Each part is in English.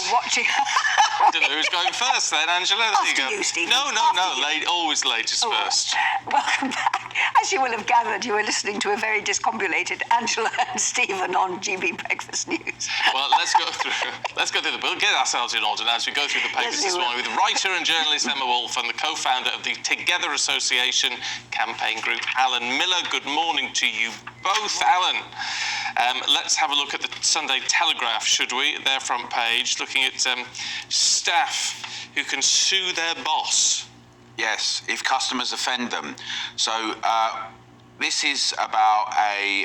you're watching... I don't know who's going first then, Angela. There you go. You, Stephen. No, always ladies first. Welcome back. As you will have gathered, you were listening to a very discombobulated Angela and Stephen on GB Breakfast News. Well, let's go through we'll get ourselves in order now as we go through the papers this morning with writer and journalist Emma Wolfe and the co-founder of the Together Association campaign group, Alan Miller. Good morning to you both. Alan, let's have a look at the Sunday Telegraph, should we? Their front page, looking at staff who can sue their boss. Yes, if customers offend them. So this is about a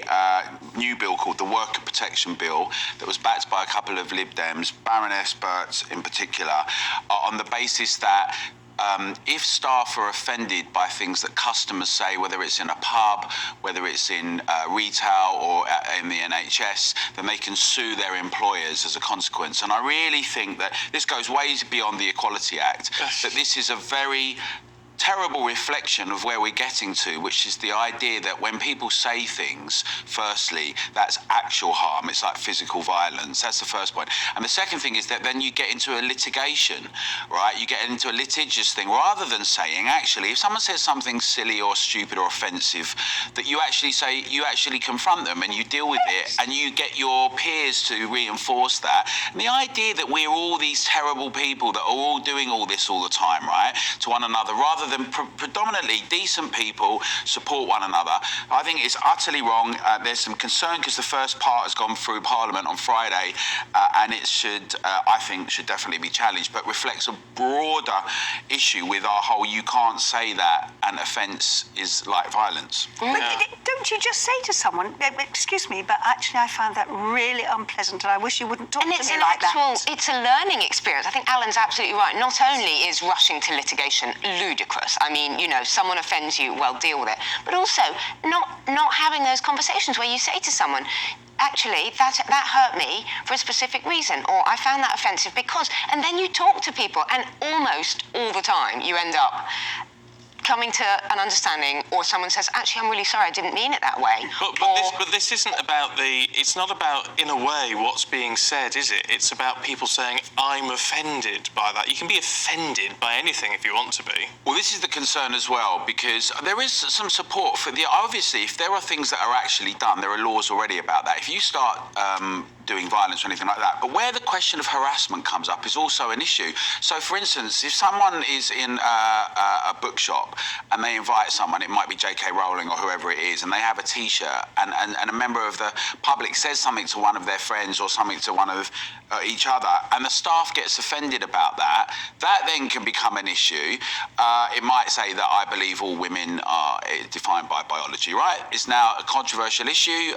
new bill called the Worker Protection Bill that was backed by a couple of Lib Dems, Baroness Burt in particular, on the basis that if staff are offended by things that customers say, whether it's in a pub, whether it's in retail or in the NHS, then they can sue their employers as a consequence. And I really think that this goes way beyond the Equality Act, that this is a very terrible reflection of where we're getting to, which is the idea that when people say things, firstly, that's actual harm. It's like physical violence. That's the first point. And the second thing is that then you get into a litigation, right? You get into a litigious thing, rather than saying, actually, if someone says something silly or stupid or offensive, that you actually say, you actually confront them and you deal with it and you get your peers to reinforce that. And the idea that we're all these terrible people that are all doing all this all the time, right, to one another, rather than predominantly decent people support one another, I think it's utterly wrong. There's some concern because the first part has gone through Parliament on Friday, and it should, I think, should definitely be challenged, but reflects a broader issue with our whole you can't say that an offence is like violence. But don't you just say to someone, excuse me, but actually I found that really unpleasant and I wish you wouldn't talk to me like that. It's a learning experience. I think Alan's absolutely right. Not only is rushing to litigation ludicrous, I mean, you know, someone offends you, well, deal with it. But also, not having those conversations where you say to someone, actually, that hurt me for a specific reason, or I found that offensive because, and then you talk to people, and almost all the time you end up coming to an understanding, or someone says, actually, I'm really sorry, I didn't mean it that way. But this isn't about it's not about, in a way, what's being said, is it? It's about people saying, I'm offended by that. You can be offended by anything if you want to be. Well, this is the concern as well, because there is some support for obviously, if there are things that are actually done, there are laws already about that. If you start doing violence or anything like that, but where the question of harassment comes up is also an issue. So, for instance, if someone is in a bookshop and they invite someone, it might be J.K. Rowling or whoever it is, and they have a T-shirt, and a member of the public says something to one of their friends or something to one of each other, and the staff gets offended about that, that then can become an issue. It might say that I believe all women are defined by biology, right? It's now a controversial issue,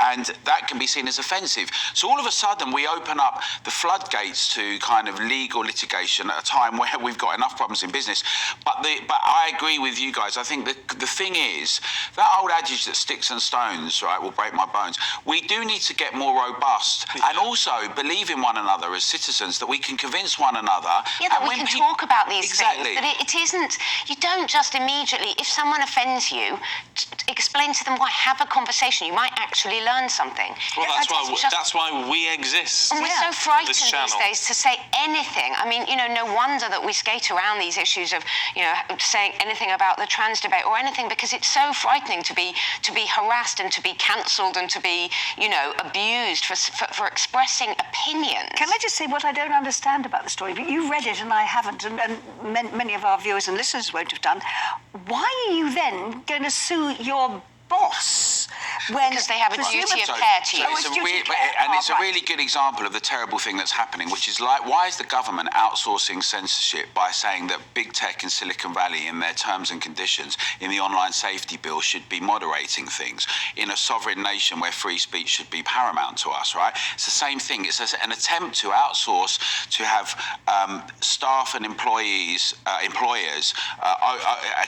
and that can be seen as offensive. So all of a sudden, we open up the floodgates to kind of legal litigation at a time where we've got enough problems in business. But I agree with you guys. I think the thing is, that old adage that sticks and stones, right, will break my bones. We do need to get more robust and also believe in one another as citizens, that we can convince one another. Yeah, that we can talk about these things. Exactly. That it isn't, you don't just immediately, if someone offends you, explain to them why, have a conversation. You might actually learn something. Well, that's why we exist. And we're so frightened these days to say anything. I mean, you know, no wonder that we skate around these issues of, you know, saying anything about the trans debate or anything, because it's so frightening to be harassed and to be cancelled and to be, you know, abused for expressing opinions. Can I just say what I don't understand about the story? But you read it and I haven't, and many of our viewers and listeners won't have done. Why are you then going to sue your boss because they have a duty of care to you? It's a really good example of the terrible thing that's happening, which is like, why is the government outsourcing censorship by saying that big tech in Silicon Valley, in their terms and conditions in the online safety bill, should be moderating things in a sovereign nation where free speech should be paramount to us, right? It's the same thing. It's an attempt to outsource, to have staff and employers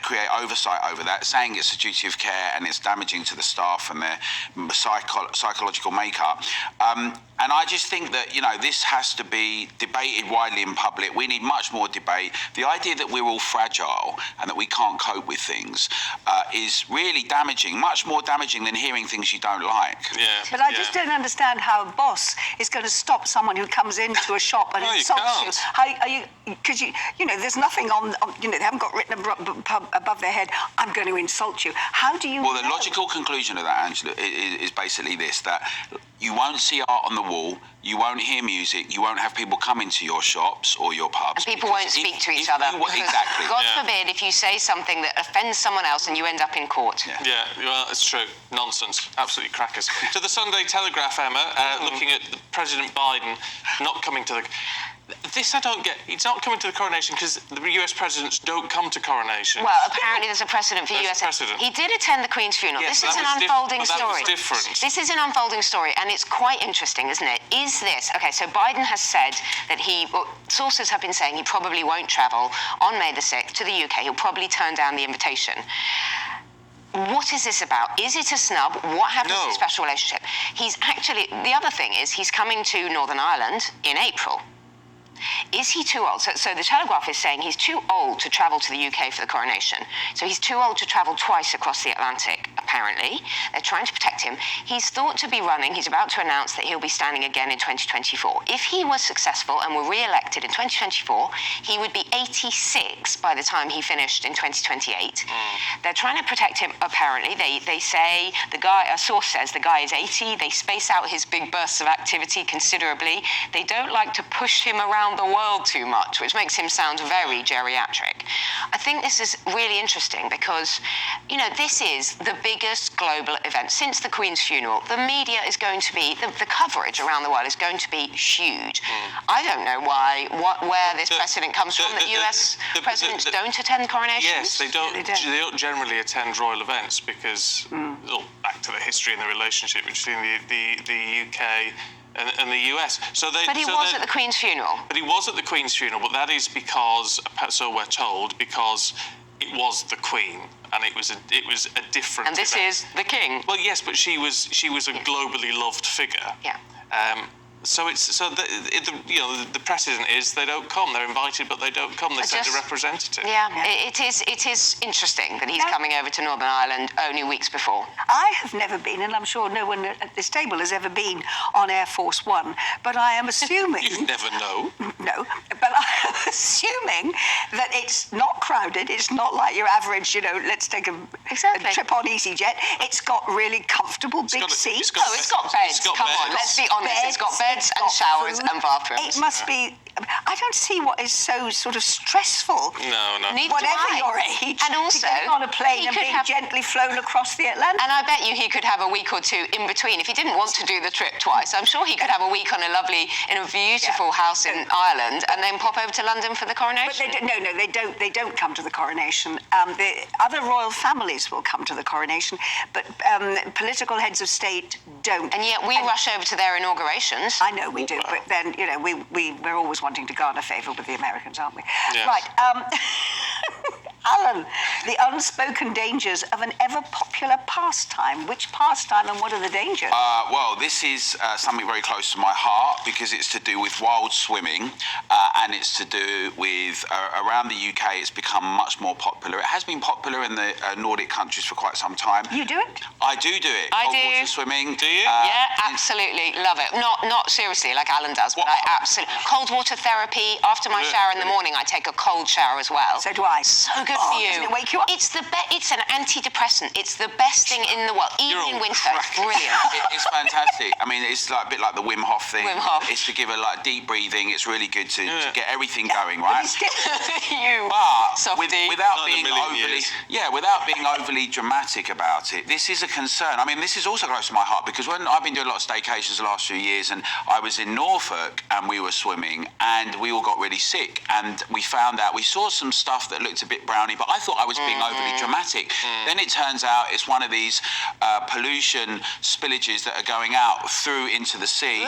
create oversight over that, saying it's a duty of care and it's damaging to the staff and their psychological makeup. And I just think that, you know, this has to be debated widely in public. We need much more debate. The idea that we're all fragile and that we can't cope with things is really damaging, much more damaging than hearing things you don't like. Yeah. But I just don't understand how a boss is going to stop someone who comes into a shop and No, you insults can't. you. How are you? Because you know, there's nothing on, you know, they haven't got written above their head, I'm going to insult you. How do you Well, the know? logical conclusion of that, Angela, is basically this, that you won't see art on the wall, you won't hear music, you won't have people come into your shops or your pubs. And people won't speak to each other. Exactly. God forbid if you say something that offends someone else and you end up in court. Yeah, well, it's true. Nonsense. Absolutely crackers. To the Sunday Telegraph, Emma, looking at President Biden not coming to the... This I don't get. He's not coming to the coronation because the US presidents don't come to coronations. Well, apparently there's a precedent for There's US. a precedent. He did attend the Queen's funeral. Yes, this is that an was unfolding but that story. was different. This is an unfolding story, and it's quite interesting, isn't it? Is this okay? So Biden has said that sources have been saying he probably won't travel on May the 6th to the UK. He'll probably turn down the invitation. What is this about? Is it a snub? What happens to the special relationship? He's actually, the other thing is he's coming to Northern Ireland in April. Is he too old? So the Telegraph is saying he's too old to travel to the UK for the coronation. So he's too old to travel twice across the Atlantic, apparently. They're trying to protect him. He's thought to be running. He's about to announce that he'll be standing again in 2024. If he was successful and were re-elected in 2024, he would be 86 by the time he finished in 2028. They're trying to protect him, apparently. They say, a source says the guy is 80. They space out his big bursts of activity considerably. They don't like to push him around the world too much, which makes him sound very geriatric. I think this is really interesting because, you know, this is the biggest global event since the Queen's funeral. The media is going to be, the coverage around the world is going to be huge. I don't know where this precedent comes from that US presidents don't attend coronations. Yes, they don't. They don't. They don't generally attend royal events because, well, back to the history and the relationship between the UK and the US. But he was at the Queen's funeral. But he was at the Queen's funeral, but that is because, so we're told, because it was the Queen, and it was a different. And this event. is the King. Well, yes, but she was a globally loved figure. Yeah. So the precedent is they don't come. They're invited, but they don't come. They send a representative. Yeah, it is interesting that he's coming over to Northern Ireland only weeks before. I have never been, and I'm sure no one at this table has ever been on Air Force One, but I am assuming... You never know. No, but I'm assuming that it's not crowded. It's not like your average, you know, let's take a trip on EasyJet. It's got really comfortable big seats. It's got beds. Come on, let's be honest. It's got beds and showers and bathrooms. It must be... I don't see what is so sort of stressful. No. Neither Whatever do I. your age, And also, to get on a plane and being gently flown across the Atlantic. And I bet you he could have a week or two in between. If he didn't want to do the trip twice, I'm sure he could have a week in a beautiful house in Ireland and then pop over to London for the coronation. But they don't come to the coronation. The other royal families will come to the coronation, but political heads of state don't. And yet we rush over to their inaugurations. I know we do, but then, you know, we're always wanting to garner favour with the Americans, aren't we? Yes. Right. Alan, the unspoken dangers of an ever-popular pastime. Which pastime and what are the dangers? Well, this is something very close to my heart because it's to do with wild swimming and it's to do with, around the UK, it's become much more popular. It has been popular in the Nordic countries for quite some time. You do it? I do it. I Cold do. water swimming. Do you? Yeah, absolutely. Love it. Not seriously like Alan does, but I absolutely... Cold water therapy. After my shower in the morning, I take a cold shower as well. So do I. So good for you. Doesn't it wake you up? It's an antidepressant. It's the best thing in the world. Even in winter, it's brilliant. It's fantastic. I mean, it's like a bit like the Wim Hof thing. Wim Hof. It's to give a deep breathing. It's really good to get everything going, right? You. But Softy. without Not in a being million overly, years. without being overly dramatic about it, this is a concern. I mean, this is also close to my heart because when I've been doing a lot of staycations the last few years, and I was in Norfolk and we were swimming, and we all got really sick, and we found out we saw some stuff that looked a bit brown brownie, but I thought I was being overly dramatic. Then it turns out it's one of these pollution spillages that are going out through into the sea.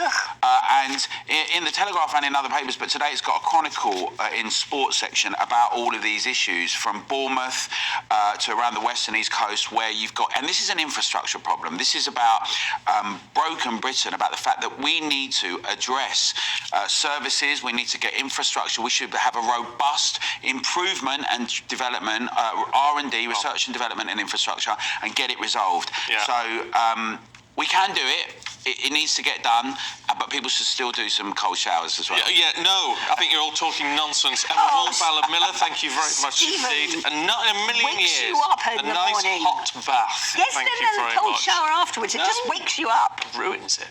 And in the Telegraph and in other papers, but today it's got a chronicle in sports section about all of these issues from Bournemouth to around the west and east coast, where you've got, and this is an infrastructure problem. This is about broken Britain, about the fact that we need to address services, we need to get infrastructure, we should have a robust improvement and development, R&D, research and development and infrastructure, and get it resolved. So we can do it. It needs to get done, but people should still do some cold showers as well. No, I think you're all talking nonsense. Emma Wolf, Alan Miller, thank you very much indeed. And not in a million wakes years, you up in a the nice morning. hot bath. Yes, Thank then you a very cold much. shower afterwards. It just wakes you up. Ruins it.